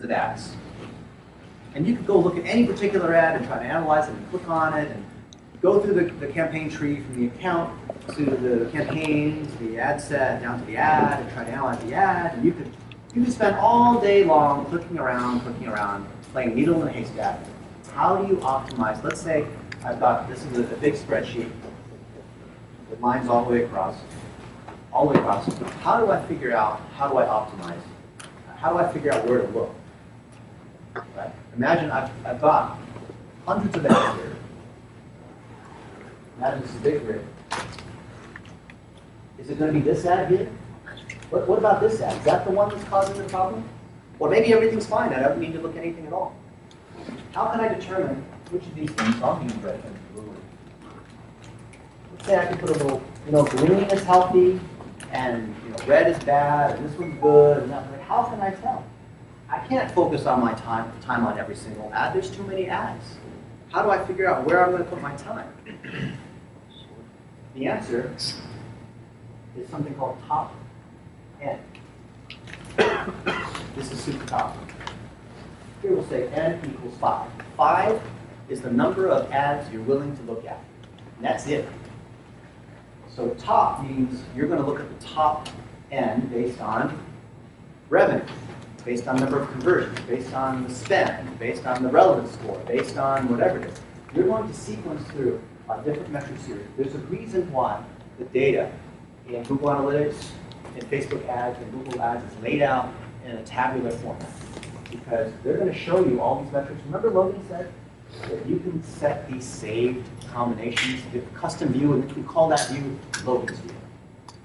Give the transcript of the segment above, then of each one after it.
of ads. And you could go look at any particular ad and try to analyze it and click on it and go through the campaign tree from the account to the campaign, to the ad set, down to the ad, and try to analyze the ad. And you could spend all day long clicking around, playing needle in a haystack. How do you optimize? Let's say I've got, this is a big spreadsheet with lines all the way across. How do I figure out, how do I optimize? How do I figure out where to look? Right? Imagine I've got hundreds of ads here. Imagine this is a big grid. Is it going to be this ad here? What about this ad? Is that the one that's causing the problem? Or maybe everything's fine. I don't need to look at anything at all. How can I determine which of these things are being red and blue? Let's say I can put a little, green is healthy, and red is bad, and this one's good, and that. Like, how can I tell? I can't focus on my time on every single ad. There's too many ads. How do I figure out where I'm going to put my time? The answer is something called top N. This is super top. Here we'll say N equals 5. 5 is the number of ads you're willing to look at. And that's it. So top means you're going to look at the top N based on revenue, based on number of conversions, based on the spend, based on the relevance score, based on whatever it is. You're going to sequence through different metrics here. There's a reason why the data in Google Analytics, in Facebook ads, and Google ads is laid out in a tabular format. Because they're going to show you all these metrics. Remember Logan said that you can set these saved combinations, you have a custom view, and you can call that view Logan's view.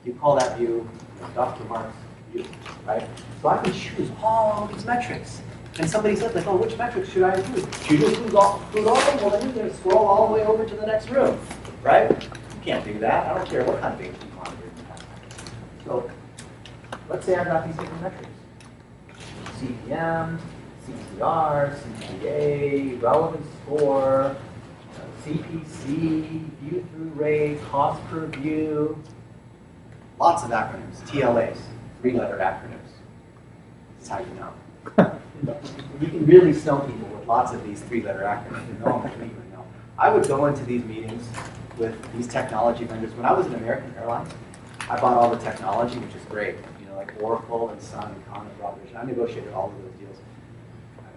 You call that view Dr. Mark's view, right? So I can choose all these metrics. And somebody said, like, oh, which metrics should I include? Should you include all of them? Well, then you're going to scroll all the way over to the next room, right? You can't do that. I don't care what kind of data you monitor you have. So let's say I've got these different metrics. CPM, CTR, CPA, relevance score, CPC, view-through rate, cost per view. Lots of acronyms, TLAs, 3-letter acronyms. That's how you know. You can really snow people with lots of these 3-letter acronyms. No one can even know. I would go into these meetings with these technology vendors. When I was at American Airlines, I bought all the technology, which is great. Like Oracle and Sun and Khan and Broadridge. I negotiated all of those deals.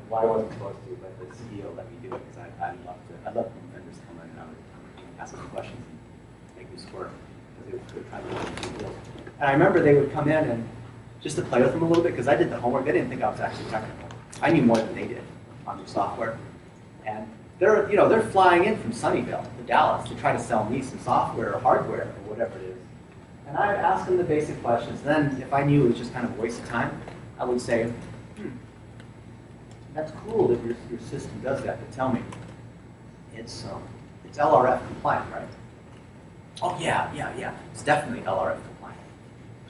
Well, I wasn't supposed to, but the CEO let me do it because I love when vendors come in and I would ask them questions and make me squirt because they were trying to do deals. And I remember they would come in and just to play with them a little bit because I did the homework. They didn't think I was actually technical. I knew more than they did on their software. And they're flying in from Sunnyvale to Dallas to try to sell me some software or hardware or whatever it is. And I would ask them the basic questions. Then, if I knew it was just kind of a waste of time, I would say, that's cool that your system does that, but tell me, it's LRF compliant, right? Oh, yeah. It's definitely LRF compliant.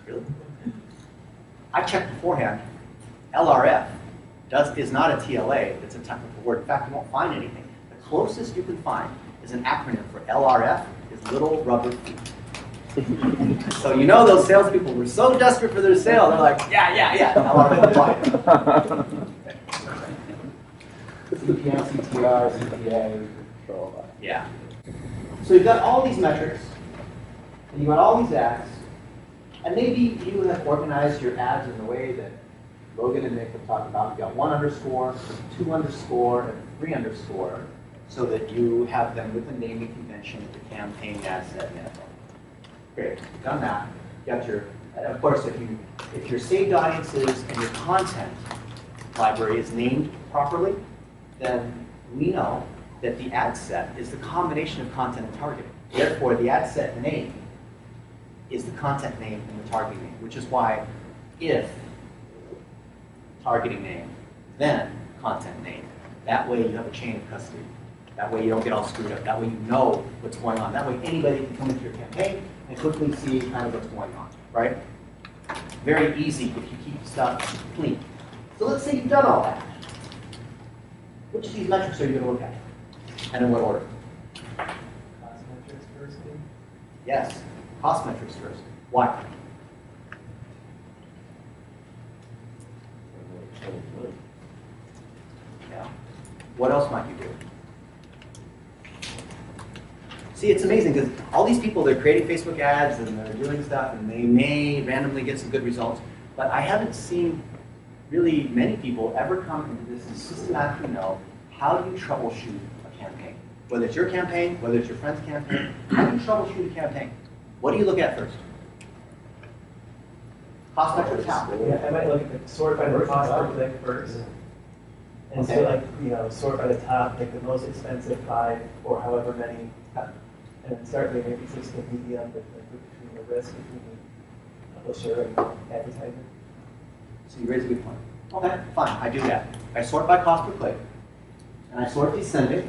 Really? I checked beforehand. LRF is not a TLA. It's a technical word. In fact, you won't find anything. The closest you can find is an acronym for LRF is Little Rubber Feet. So those salespeople were so desperate for their sale, they're like, yeah, I want to apply it. CPM, CTR, CPA, yeah. So you've got all these metrics, and you've got all these ads, and maybe you have organized your ads in the way that Logan and Nick have talked about. You've got 1 underscore, 2 underscore, and 3 underscore, so that you have them with the naming convention of the campaign ad set and info. Great, you've done that. You got your, and of course, if your saved audiences and your content library is named properly, then we know that the ad set is the combination of content and targeting. Therefore, the ad set name is the content name and the targeting name, which is why if targeting name, then content name. That way you have a chain of custody. That way you don't get all screwed up. That way you know what's going on. That way anybody can come into your campaign and quickly see kind of what's going on, right? Very easy if you keep stuff clean. So let's say you've done all that. Which of these metrics are you going to look at? And in what order? Cost metrics first. Yes, cost metrics first. Why? What else might you do? See, it's amazing because all these people, they're creating Facebook ads and they're doing stuff and they may randomly get some good results, but I haven't seen really many people ever come into this and systematically know how do you troubleshoot a campaign. Whether it's your campaign, whether it's your friend's campaign, how do you troubleshoot a campaign? What do you look at first? Cost metrics, how? Yeah, I might look at the sort by the cost per click first. And Okay. so like, sort by the top, like the most expensive 5 or however many. And then start with maybe just the medium between the risk between the publisher and advertiser. So you raise a good point. Okay, fine, I do that. I sort by cost per click, and I sort descending,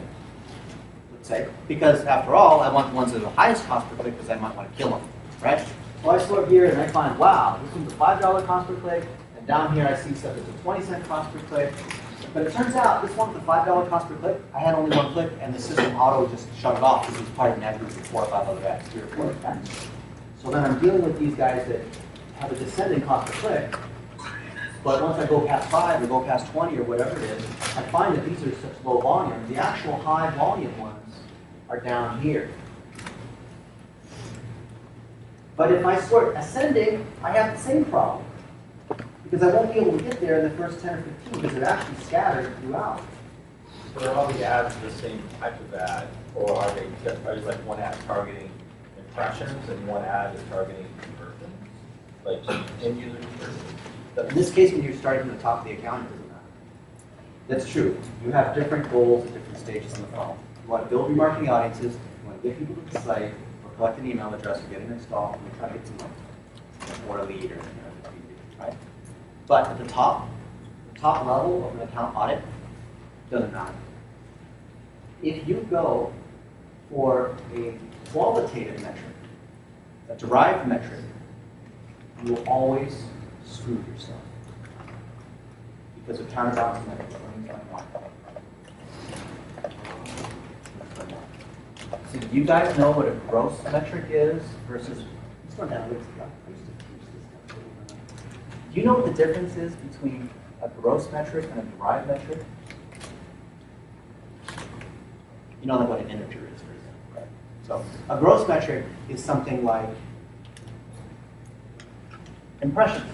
let's say, because after all, I want the ones that are the highest cost per click because I might want to kill them, right? So I sort here and I find, wow, this one's a $5 cost per click, and down here I see stuff that's a 20-cent cost per click. But it turns out this one with the $5 cost per click, I had only one click, and the system auto just shut it off because it was part of an ad group with 4 or 5 other ads, 3 or 4 other ads. So then I'm dealing with these guys that have a descending cost per click, but once I go past 5 or go past 20 or whatever it is, I find that these are such low volume. The actual high volume ones are down here. But if I sort ascending, I have the same problem. Because I won't be able to get there in the first 10 or 15 because they're actually scattered throughout. So are all the ads the same type of ad, or are they like one ad targeting impressions and one ad is targeting conversions, like end user conversions? In this case, when you're starting from the top of the account, it doesn't matter. That's true. You have different goals at different stages in the funnel. You want to build remarketing audiences, you want to get people to the site, or collect an email address, or get an install, and you try to get some money, or a lead, or right? But at the top level of an account audit, doesn't matter. If you go for a qualitative metric, a derived metric, you will always screw yourself. Because of counterbalancing metrics. So do you guys know what a gross metric is versus, let's go down a little bit. Do you know what the difference is between a gross metric and a derived metric? You know like what an integer is, for example, right? So a gross metric is something like impressions.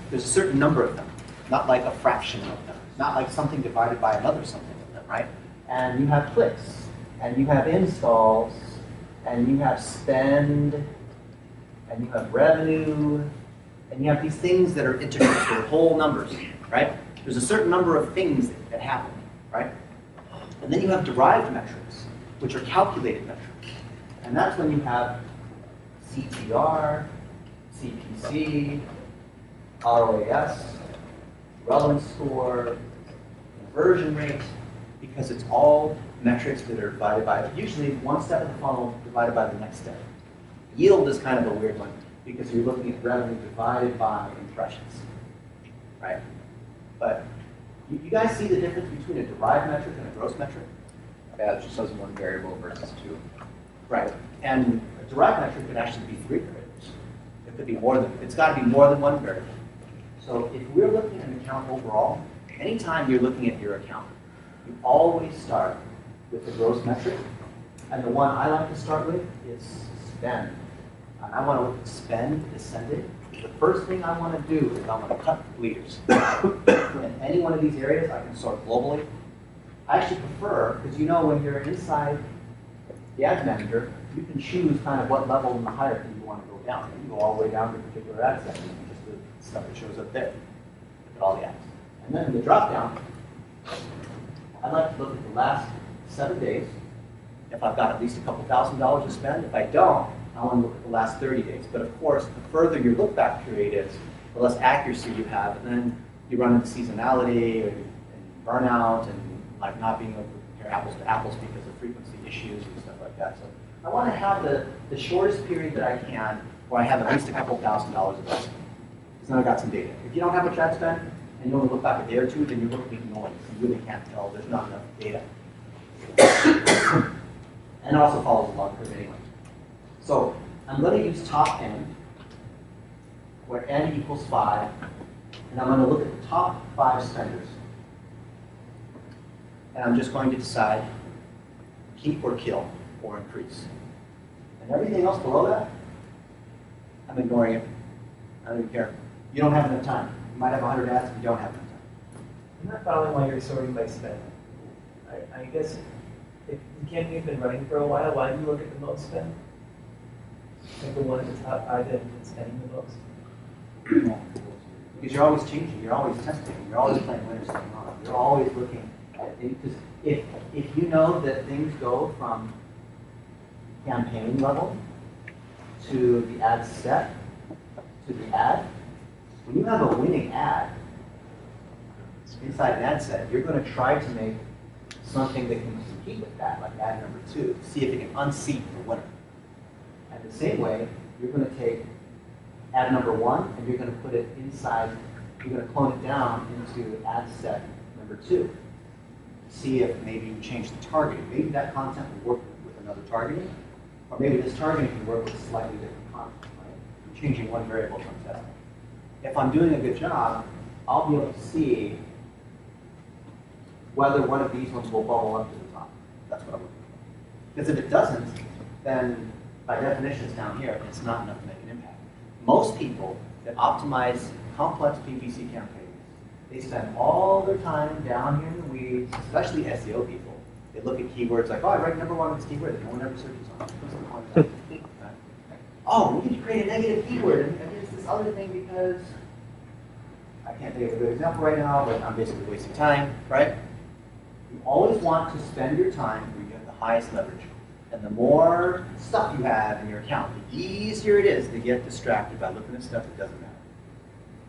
There's a certain number of them, not like a fraction of them, not like something divided by another something of them, right? And you have clicks, and you have installs, and you have spend, and you have revenue, and you have these things that are integers, they're whole numbers, right? There's a certain number of things that happen, right? And then you have derived metrics, which are calculated metrics. And that's when you have CTR, CPC, ROAS, relevance score, conversion rate, because it's all metrics that are divided by, usually one step of the funnel divided by the next step. Yield is kind of a weird one, because you're looking at revenue divided by impressions, right? But you guys see the difference between a derived metric and a gross metric? Yeah, it just says one variable versus 2. Right. And a derived metric could actually be 3 variables. It could be more than, it's got to be more than one variable. So if we're looking at an account overall, anytime you're looking at your account, you always start with the gross metric. And the one I like to start with is spend. And I want to look at spend descended. The first thing I want to do is I want to cut leaders. In any one of these areas, I can sort globally. I actually prefer, because you know when you're inside the Ads Manager, you can choose kind of what level in the hierarchy you want to go down. You can go all the way down to a particular ad set, and just the stuff that shows up there. Look at all the ads. And then in the drop down, I'd like to look at the last 7 days. If I've got at least a couple $1,000s to spend. If I don't, I want to look at the last 30 days. But of course, the further your look back period is, the less accuracy you have, and then you run into seasonality and burnout and like not being able to compare apples to apples because of frequency issues and stuff like that. So I want to have the shortest period that I can where I have at least a couple $1,000s of spend. Because then I've got some data. If you don't have much ad spend and you only look back a day or two, then you're looking at noise. You really can't tell. There's not enough data. And it also follows the log curve anyway. So I'm going to use top n, where n equals 5, and I'm going to look at the top 5 spenders. and I'm just going to decide keep or kill or increase. And everything else below that, I'm ignoring it. I don't even care. You don't have enough time. You might have 100 ads, but you don't have enough time. I'm not following why you're sorting by spend. I guess if the campaign's been running for a while, why do you look at the most spend? Like the one at the top 5 that has been spending the most? Because you're always changing, you're always testing, you're always playing winners staying on. You're always looking at things. Because if you know that things go from campaign level to the ad set to the ad, when you have a winning ad inside an ad set, you're going to try to make something that can compete with that, like ad number 2, see if it can unseat the winner. And the same way, you're going to take ad number 1 and you're going to put it inside, you're going to clone it down into ad set number 2. See if maybe you change the targeting. Maybe that content will work with another targeting, or maybe this targeting can work with slightly different content, right? I'm changing one variable from testing. If I'm doing a good job, I'll be able to see whether one of these ones will bubble up to the top. That's what I'm looking for. Because if it doesn't, then by definition it's down here, and it's not enough to make an impact. Most people that optimize complex PPC campaigns, they spend all their time down here in the weeds, especially SEO people. They look at keywords like, oh, I rank number 1 with this keyword that no one ever searches on. Right? Oh, we need to create a negative keyword against this other thing because I can't think of a good example right now, but I'm basically wasting time, right? You always want to spend your time where you have the highest leverage. And the more stuff you have in your account, the easier it is to get distracted by looking at stuff that doesn't matter.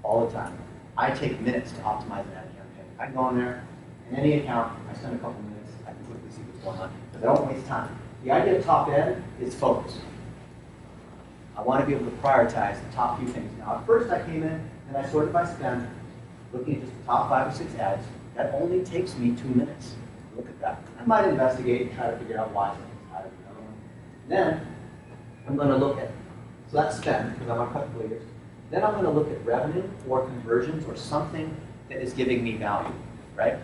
All the time. I take minutes to optimize an ad campaign. I can go on there, in any account, I spend a couple minutes, I can quickly see what's going on, because I don't waste time. The idea of top end is focus. I want to be able to prioritize the top few things. Now, at first I came in and I sorted by spend, looking at just the top 5 or 6 ads. That only takes me 2 minutes. Look at that. I might investigate and try to figure out why something's higher than another one. Then I'm going to look at, so that's spend, because I want to cut the bleeders. Then I'm going to look at revenue or conversions or something that is giving me value, right?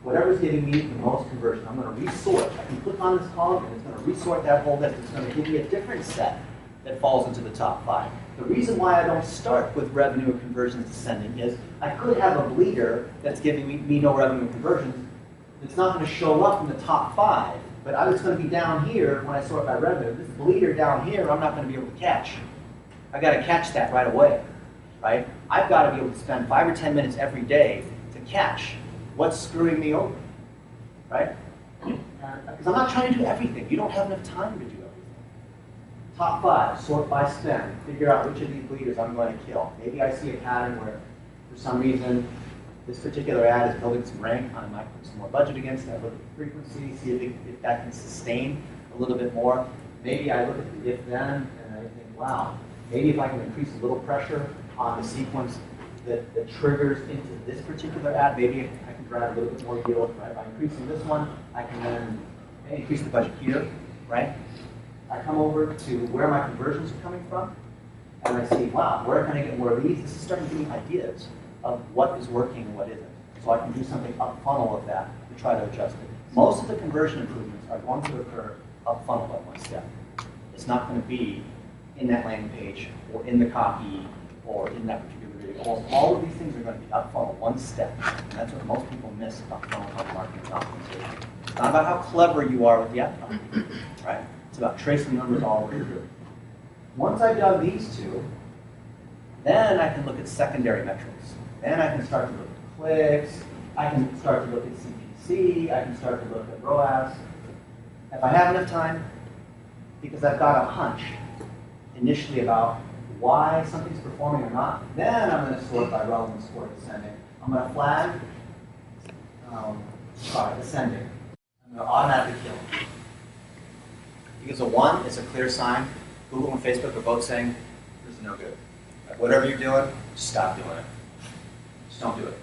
Whatever's giving me the most conversion, I'm going to resort. I can click on this column and it's going to resort that whole list. It's going to give me a different set that falls into the top 5. The reason why I don't start with revenue or conversions descending is I could have a bleeder that's giving me no revenue or conversions. It's not going to show up in the top 5, but it's going to be down here when I sort by revenue. This bleeder down here, I'm not going to be able to catch. I've got to catch that right away, right? I've got to be able to spend 5 or 10 minutes every day to catch what's screwing me over, right? Because I'm not trying to do everything. You don't have enough time to do everything. Top 5, sort by spend. Figure out which of these bleeders I'm going to kill. Maybe I see a pattern where, for some reason, this particular ad is building some rank. I might put some more budget against it. I look at the frequency, see if that can sustain a little bit more. Maybe I look at the if-then, and I think, wow, maybe if I can increase a little pressure on the sequence that triggers into this particular ad, maybe I can drive a little bit more yield, right? By increasing this one, I can then increase the budget here, right? I come over to where my conversions are coming from, and I see, wow, where can I get more of these? This is starting to give me ideas of what is working and what isn't. So I can do something up funnel of that to try to adjust it. Most of the conversion improvements are going to occur up funnel by one step. It's not going to be in that landing page or in the copy or in that particular video. Almost all of these things are going to be up funnel one step. And that's what most people miss about funnel marketing and optimization. It's not about how clever you are with the ad copy, right? It's about tracing numbers all the way through. Once I've done these two, then I can look at secondary metrics. Then I can start to look at clicks. I can start to look at CPC. I can start to look at ROAS. If I have enough time, because I've got a hunch initially about why something's performing or not, then I'm going to sort by relevance or descending. I'm going to flag, descending. I'm going to automatically kill. Because a 1 is a clear sign. Google and Facebook are both saying, this is no good. Like, whatever you're doing, just stop doing it. Just don't do it.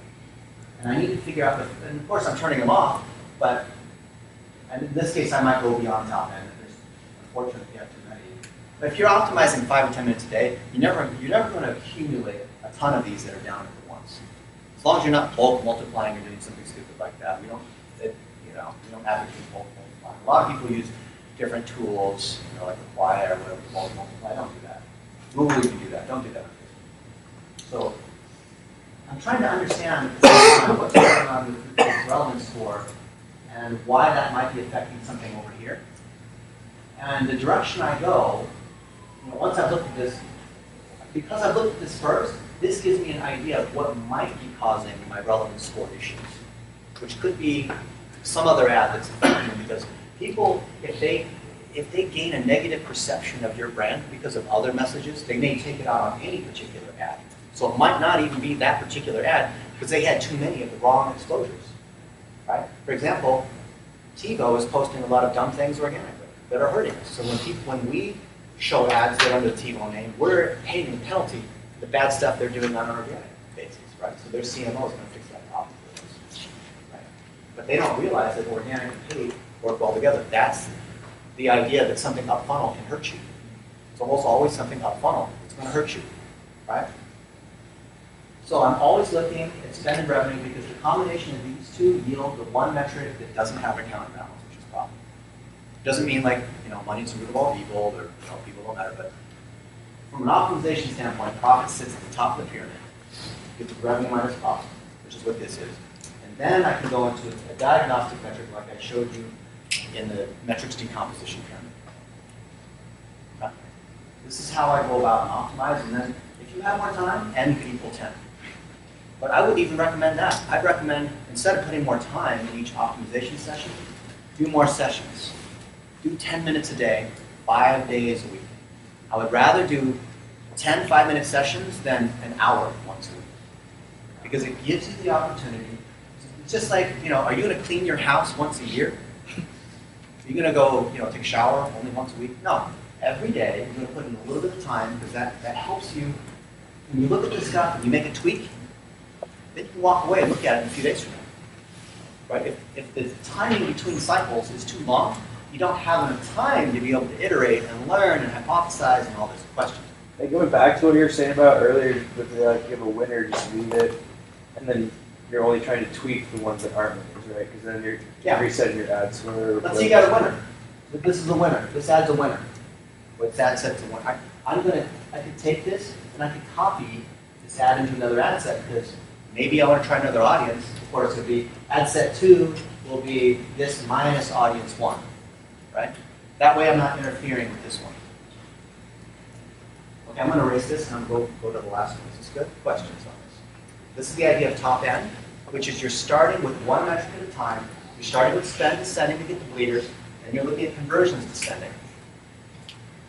And I need to figure out, and of course I'm turning them off, but and in this case I might go beyond top end. Unfortunately, you have too many. But if you're optimizing 5 or 10 minutes a day, you're never going to accumulate a ton of these that are down at once. As long as you're not bulk multiplying or doing something stupid like that. you don't advocate multiplying. A lot of people use different tools, like apply or whatever, multiply. Don't do that. Google, you can do that. Don't do that. So I'm trying to understand what's going on with this relevance score and why that might be affecting something over here. And the direction I go, once I've looked at this, because I've looked at this first, this gives me an idea of what might be causing my relevance score issues, which could be some other ad that's affecting them, because people, if they gain a negative perception of your brand because of other messages, they may take it out on any particular ad. So it might not even be that particular ad because they had too many of the wrong exposures, right? For example, TiVo is posting a lot of dumb things organically that are hurting us. So when we show ads that are under the TiVo name, we're paying the penalty for the bad stuff they're doing on an organic basis, right? So their CMO is going to fix that problem for us, right? But they don't realize that organic and paid work well together. That's the idea that something up funnel can hurt you. It's almost always something up funnel that's going to hurt you, right? So I'm always looking at spend and revenue because the combination of these two yield the one metric that doesn't have a counterbalance, which is a problem. Doesn't mean like, money's the root of all evil, or people don't matter, but from an optimization standpoint, profit sits at the top of the pyramid. Get the revenue minus cost, which is what this is. And then I can go into a diagnostic metric like I showed you in the metrics decomposition pyramid. Okay. This is how I go about and optimize, and then if you have more time, n could equal 10. But I would even recommend that. I'd recommend, instead of putting more time in each optimization session, do more sessions. Do 10 minutes a day, 5 days a week. I would rather do 10 5-minute sessions than an hour once a week. Because it gives you the opportunity. It's just like, are you going to clean your house once a year? Are you going to go, take a shower only once a week? No. Every day, you're going to put in a little bit of time because that helps you. When you look at this stuff and you make a tweak, then you can walk away and look at it in a few days from now. Right? If the timing between cycles is too long, you don't have enough time to be able to iterate and learn and hypothesize and all these questions. Hey, going back to what you were saying about earlier, with you have a winner, just leave it, and then you're only trying to tweak the ones that aren't winners, right? Because then you're resetting your ad score. Let's say you got a winner. This is a winner. This ad's a winner. What's ad set's a winner? I could take this and I could copy this ad into another ad set because maybe I want to try another audience. Of course, it would be ad set 2 will be this minus audience 1, right? That way I'm not interfering with this one. Okay, I'm going to erase this and I'm going to go to the last one. Is this good? Questions on this? This is the idea of top end, which is you're starting with one metric at a time. You're starting with spend descending to get the bleeders, and you're looking at conversions descending.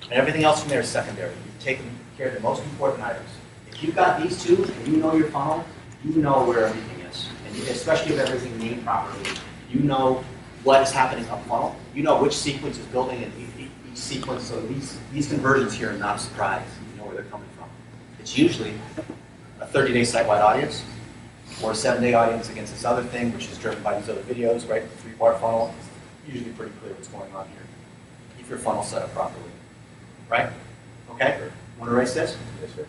And everything else from there is secondary. You've taken care of the most important items. If you've got these two and you know your funnel, you know where everything is. And especially if everything's named properly, you know what is happening up funnel. You know which sequence is building in each sequence. So these conversions here are not a surprise. You know where they're coming from. It's usually a 30-day site-wide audience or a 7-day audience against this other thing, which is driven by these other videos, right? The 3-part funnel. It's usually pretty clear what's going on here if your funnel set up properly. Right? Okay? Want to erase this? Yes, sir.